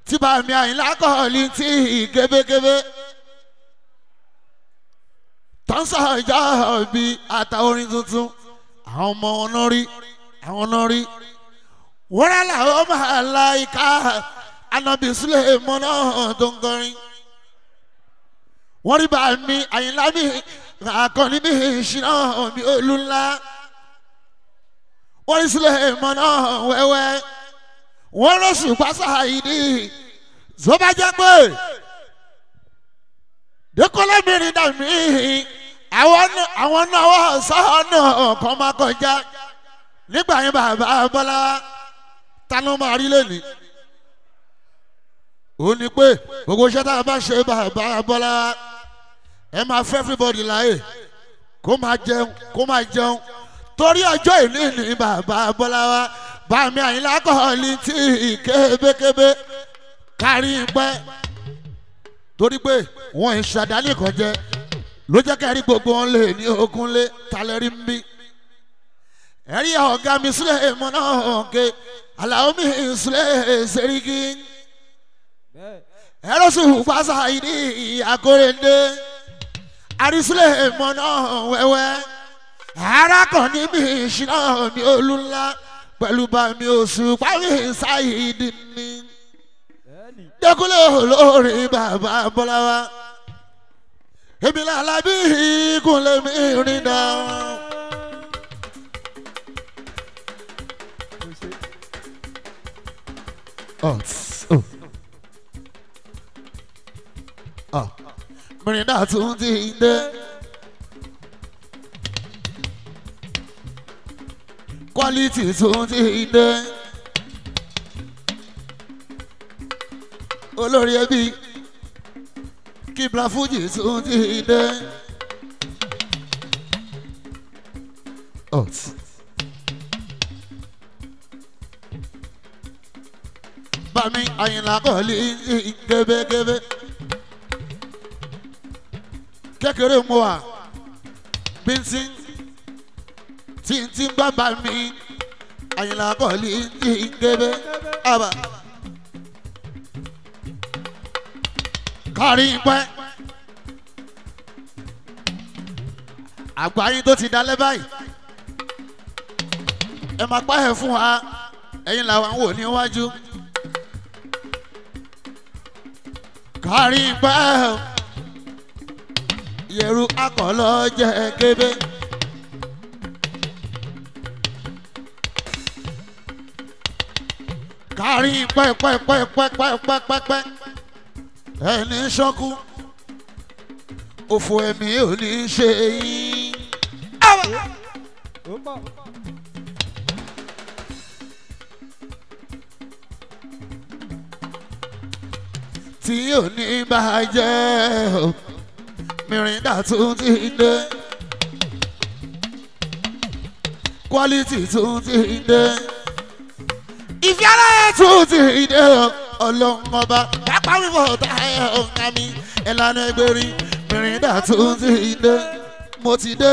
tí bá mi Àyìnlá Kọ́lí tí kébékébé tọ́nsá ìjà bí ata orin tuntun àwọn ọmọ wọn náà rí àwọn náà rí wọ́n rà láwọn máa la ìka Ànábì Suleiman náà tó ń kọrin wọ́n rí bá mi Àyìnlá mi Akọ́ni mi ìṣúná mi olú ńlá wọ́n rí Suleiman náà wẹ́wẹ́ wọ́n rọ̀ṣù pásá ìdí tó bá jẹ́ pé Dékọ́lá mìíràn dà mí àwọn náà wọ́n sọ́ọ̀nà kan máa kọjá nígbà yẹn bàbá Bọ́lá tánú máa rí lónìí ó ní pé gbogbo iṣẹ́ tá a bá ṣe bàbá Bọ́lá ẹ máa fẹ́ everybody láàyè kó máa jẹun torí ọjọ́ ìní ní bàbá Bọ́lá wa bàmí Àyìnlá Kọ́lí tí kébékébé kárí pẹ́ torí pé wọ́n ń ṣàdálì kan jẹ ló jẹ́ kẹ́rí gbogbo wọn lè ní ogunlé talẹ́rí ń bí ẹ̀rí ọ̀gá mi Suleiman náà ké Àlàó mi Sule Seriki ẹ̀rọ sùn pásá ìdí Akóredé àrí Suleiman náà wẹ́wẹ́ arákùnrin mi ìṣúná mi olú ńlá pẹ̀lú bá mi oṣù parí Sáyídì ni Dékúnlé olórí bàbá Bọ́lá wa èmi làlábí Kúnlé mi rìn dáhùn. Mìrìndà tún ti dé. Quality tún ti dé. Olórí ẹbí Kibla Fuji tún ti dé. Bàmí Àyìnlá Kọ́lí kébékébé kékeré mu wa bíntín tí bàbá mi Àyìnlá Kọ́lí kébé àbá kárí pẹ́ àgbáyé tó ti dalẹ̀ báyìí ẹ máa pa ẹ̀ fún wa ẹ̀yin làwọn wò níwájú kárí pẹ́ yẹ̀rù akọ̀lọ́ jẹ́ kébé. Kárí pẹ́pẹ́pẹ́pẹ́pẹ́pẹ́ ẹni ṣọ́kú òfò ẹ̀mí ò ní ṣe yín. Tí ò ní bàjẹ́ Mìrìndà tún ti dé. Quality tún ti dé. Ìfẹ́ aláyẹ̀ tún ti dé. Ọlọ́run ọba pápá wíwọ̀ táyà ọ̀gá mi ìlànà ẹgbẹ̀rin Mìrìndà tún ti dé. Mo ti dé.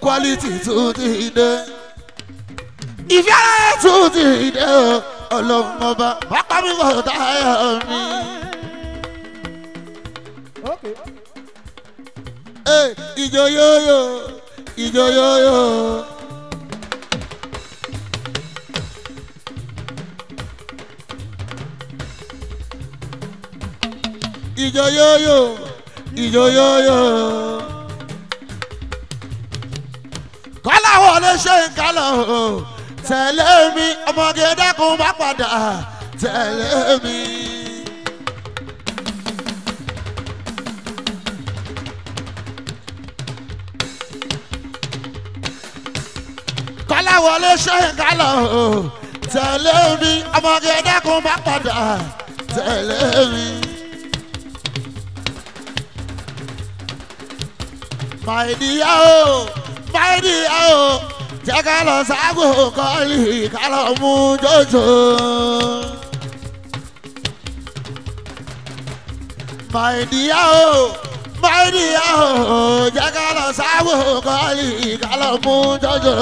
Quality tún ti dé. Ìfẹ́ aláyẹ̀ tún ti dé. Ọlọ́run ọba pápá wíwọ̀ táyà mi. Ìjọ yóyó, ìjọ yóyó. Ìjọ yóyó, ìjọ yóyó. Kọ́lá wọlé ṣe ń kálọ̀ o. Tẹ̀lé mi, ọmọge dákun bá padà. Tẹ̀lé mi. Kọ́lá wọlé ṣe ń kálọ̀ o. Tẹ̀lé mi, ọmọge dákun bá padà. Tẹ̀lé mi. My dear, jẹ́ ká lọ sáàgò kọ́ọ̀lì ká lọ mú jòjò. my dear o jẹ́ ká lọ sáàgò kọ́ọ̀lì ká lọ mú jòjò.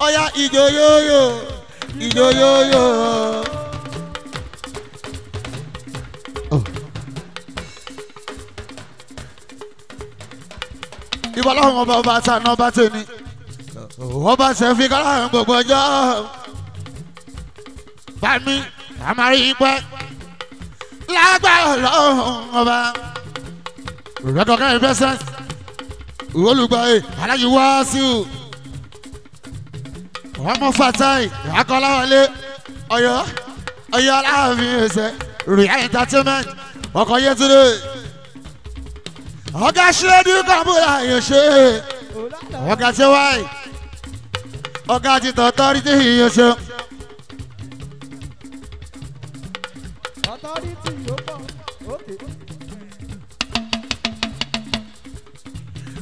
Oya ijo yoyo, ijo yoyo. Ìbọ̀lá ọmọ bàbá sànà bá tẹ̀lé. Wọ́n bá ṣe fi kọ́lá gbogbo ọjọ́. Bàmí, àmàrí pẹ́. Lágbára ọlọ́run ọba. Recognize presence. Olùgbàyè, aláyí wá sí o. Ọmọ Fatai, Akọ́láwọlé, Ọ̀yọ́ Aláàfin ẹsẹ̀, Ria Entertainment, ọkọ̀ Yétúndé. Ọ̀gá ṣẹ́dú kọ́mpútà yóò ṣe. Ọ̀gá ṣe wáyé. Ọ̀gá ti tọ̀tọ́rìtì yóò ṣe.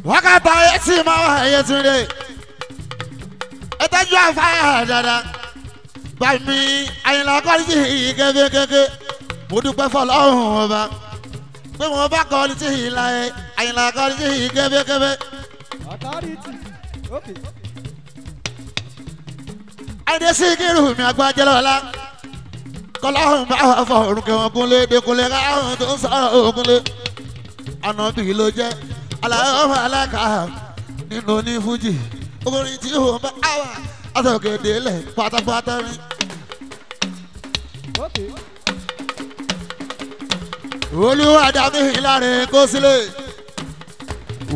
Wákàtí ayé tí máa wà Yétúndé. Ẹtẹ́jú àfáà dáadáa. Bàmí Àyìnlá kọ́lítì kékékéké. Mo dúpẹ́ fọlọ́run ọba. Pé mo bá kọ́lítì láyé. Àyìnlá kọ́lítì kékékéké. Àyìndé Síkírù mi àgbájẹ́ lọ́la. Kọ́láhùn bá wà fọ òrùkẹ́ wọn kúnlé. Dékúnlé káhùn tó ń sọ̀rọ̀ òkúnlé. Ànàbì ló jẹ́. Aláwọ̀ aláka nínú ní Fújì. Orin tí ó bá àwà àtọ̀gẹ̀dẹ̀ lẹ̀ pátápátá rí. Olúwa dàbí ìlànà kó sílẹ̀.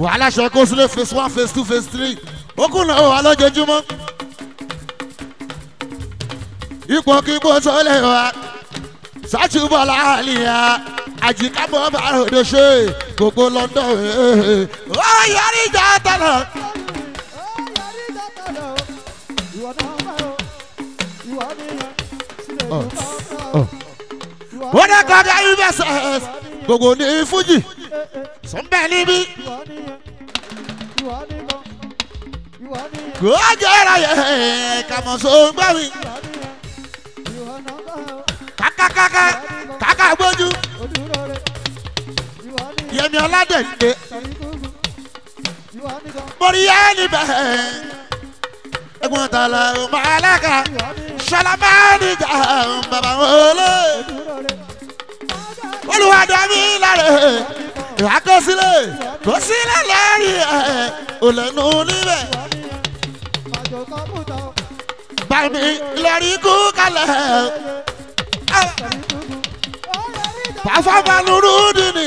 Wàhálà ṣe kó sílẹ̀ phase 1 phase 2 phase 3. Ó kùnà wà lójoojúmọ́. Ipò kíkó tó lè wá. Sátúbọ̀ láàlìyà. Àjìkábọ̀ bá ròdò ṣe. Gbogbo London. Ó yọrí ìjà tọ̀nà. Wọ́n dẹ́ kọ́kọ́ UVSS gbogbo ní Fújì sọ́nbẹ́ níbí. Kò jẹ́ ẹ̀rọ yẹ kàmọ́ so gbọ́ mi. Kàkà gbójú. Yẹmi Ọládẹ̀dẹ. Mọ̀ríyá níbẹ̀. Ẹ̀gbọ́n tààlà ọmọ alága. Ṣọlábàdì jà bàbá wọlé. Olùwàdàmí lára àkọsílẹ̀ kò sílẹ̀ lẹ́rìí òlẹ́nu níbẹ̀. Bàmí lórí kú kalẹ̀. Pàfọ́mà Nurudini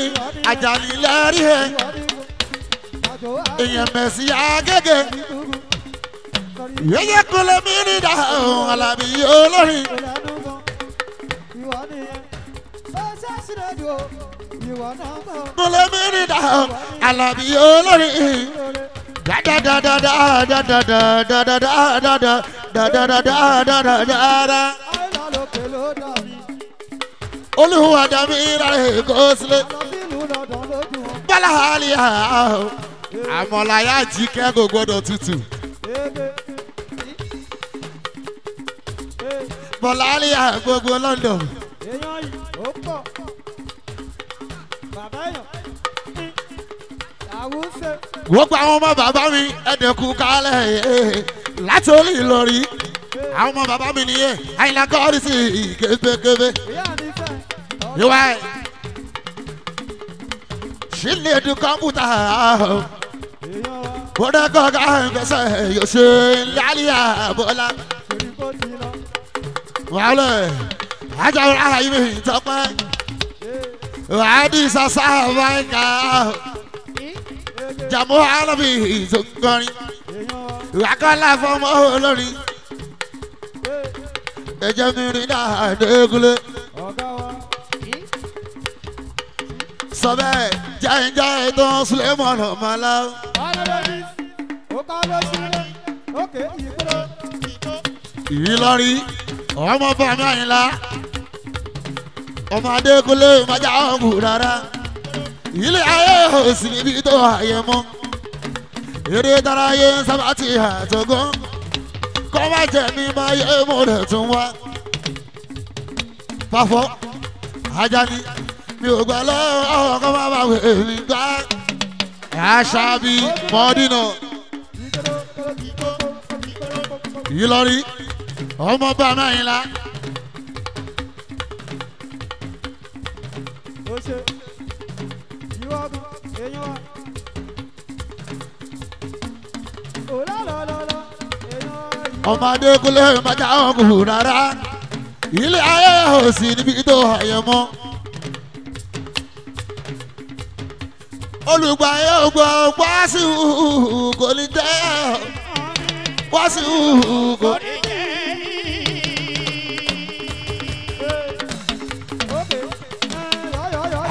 Àjàní lẹ́rìí èèyàn mẹ̀sí Agége. Yeye kule mini da Alábí olórin. Kule mini da Alábí olórin. Da da da da da da da da da da da da da da da da da da. Olúwa dàmí rẹ̀ kó sílẹ̀. Bọ́lá àlìyá àmọ̀láyà jí kẹ́gò gbọ́dọ̀ tutù. Bọ́lá àlìyá gbogbo London. Gbogbo àwọn ọmọ bàbá mi ẹ̀dẹ̀kú kálẹ̀ láti orí Ìlọrin. Àwọn ọmọ bàbá mi nìyẹn Àyìnlá kọ́rí sí kébékébé. Yíwá ṣì lè du kọ́mpútà. Bọ́dá kọ́ka ẹ̀fẹsẹ̀ yóò ṣe lálíyà Bọ́lá. Wàhálà àjọ ara yìí mi tọpẹ́. Wàhádì sàṣà báyìíká. Jàmọ́ Alábí tó ń kọrin. Wàkọ́lá fọmọ olórin. Ẹ̀jẹ̀ mi rí náà dégúlé. Sọ bẹ́ẹ̀ jẹ́ tó ń Suleiman Mọ́lá. Ìlọrin ọmọ bàmí Àyìnlá ọmọ Adékúnlé májà ọ̀gùn rárá ilé ayé òsì níbi tó ayé mọ́ eré ìdárayé sábà ti àtọ̀gán kọ́ má jẹ́ mi máa yẹ mo rẹ̀ tún wá Fáfọ́ Àjàní mi ò gbà lọ́wọ́ ọkọ̀ má bá wẹ̀ mí gbá Àṣàbí Mọ́dínà Ìlọrí ọmọ bá Máyìnlá. ọmọ Adékúnlé májà ọ̀gùn rárá ilé ayé òsì níbi tó ayé mọ́ olùgbà yóò gbọ́ wáṣí kò ní jẹ́ wáṣí kò ní jẹ́.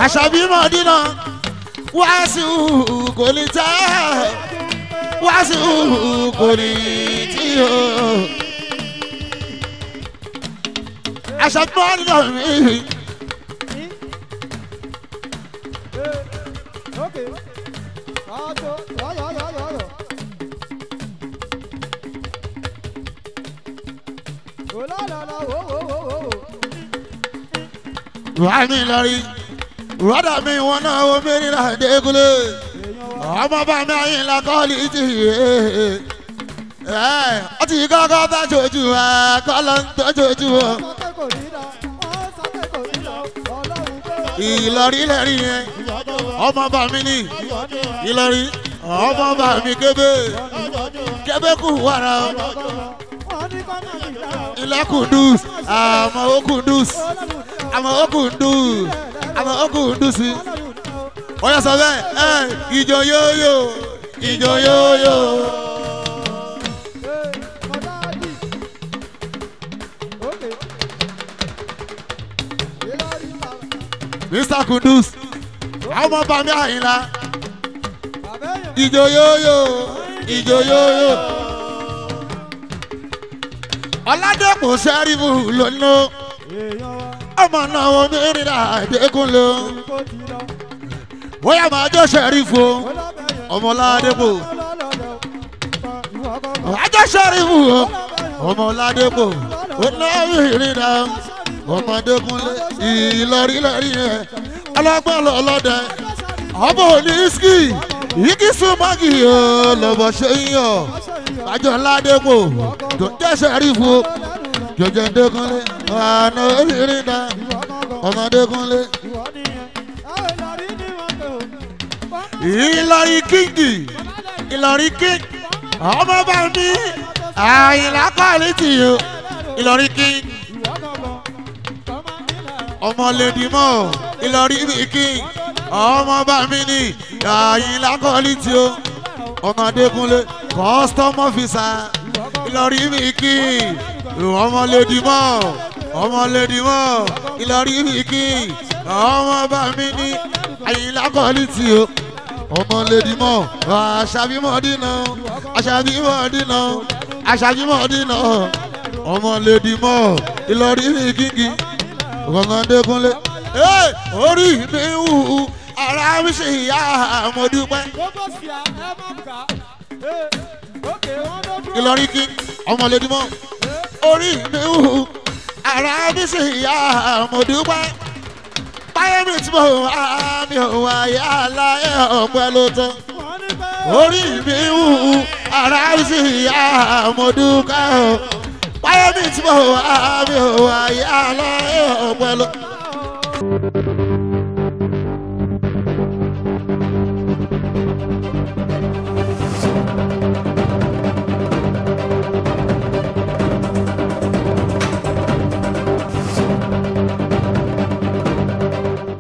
Àṣàbí Mọ́dínà wáṣí kò ní jẹ́ wáṣí kò ní tí o. Àṣàbí Mọ́dínà mi. Wàmí lórí rọ́dà mi wọn náà wo mẹ́rin náà Adékúnlé ọmọ bá mi ayé ńlá kọ́ọ̀lì tì ó ti kọ́kọ́ bá jojú wa kọ́lọ́ ń tọ́jú wa. Ìlọrí lẹ́rìí yẹn ọmọ bá mi ní Ìlọrí ọmọ bá mi kébé kù wàrà ilẹ̀ Kunduz àmọ́ ó Kunduz àmọ́ ó Kunduz àmọ́ ó Kunduz ó yẹ sọ bẹ́ẹ̀ ìjọ yóyó ìjọ yóyó. Mr. Kunduz ọmọ bá mi Àyìnlá ìjọ yóyó ìjọ yóyó. Ọládẹ́pọ̀ Ṣẹ́rífù lónà ọmọ náà wọ́n mẹ́rin náà Adékúnlé bóyá máa jọ Ṣẹ́rífù ọmọ Ọládẹ́pọ̀ àjọ Ṣẹ́rífù ọmọ Ọládẹ́pọ̀ ọ̀nà mẹ́rin náà ọmọ Adékúnlé Ìlọrí lẹ́rí yẹn ọlọ́gbọ́n lọ́lọ́dẹ ọmọ oníṣkì igi súnmọ́gì lọ́bọ̀ ṣe ń yọ àjọ Ọládẹ́pọ̀ tó jẹ́ Ṣẹ́rífù jọjọ Adékúnlé ọ̀nà mẹ́rin náà ọmọ Adékúnlé. Ìlọrí kíngì Ìlọrí kíngì ọmọ bá mi Àyìnlá kọ́ọ̀lì tì yó Ìlọrí kíngì ọmọ lèdìmọ̀ Ìlọrí mi kíngì ọmọ bá mi ní Àyìnlá kọ́ọ̀lì tì yó ọmọ Adékúnlé custom officer Ìlọrí mi kíngì ọmọ lèdìmọ̀ Ìlọrí mi kíngì ọmọ bá mi ní Àyìnlá kọ́ọ̀lì tì yó ọmọ lèdìmọ̀ Àṣàbí Mọ́dínà Àṣàbí Mọ́dínà Àṣàbí Mọ́dínà ọmọ lèdìmọ̀ Ìlọrí mi kíngì ọmọ Adékúnlé. Orí mi wù ara mi ṣe ìyá mo dúpẹ́. Ìlọrí kíngì ọmọ lèdìmọ̀ orí mi wù ara mi ṣe ìyá mo dúpẹ́. Báyọ̀ mi tí mo wá mi ò wá yàrá ọ̀pẹ ló tán. Orí mi wù ara mi ṣe ìyá mo dúpẹ́ o. Báyọ̀ mi tí mo wá mi ò wá yàrá ọ̀pẹ ló tán.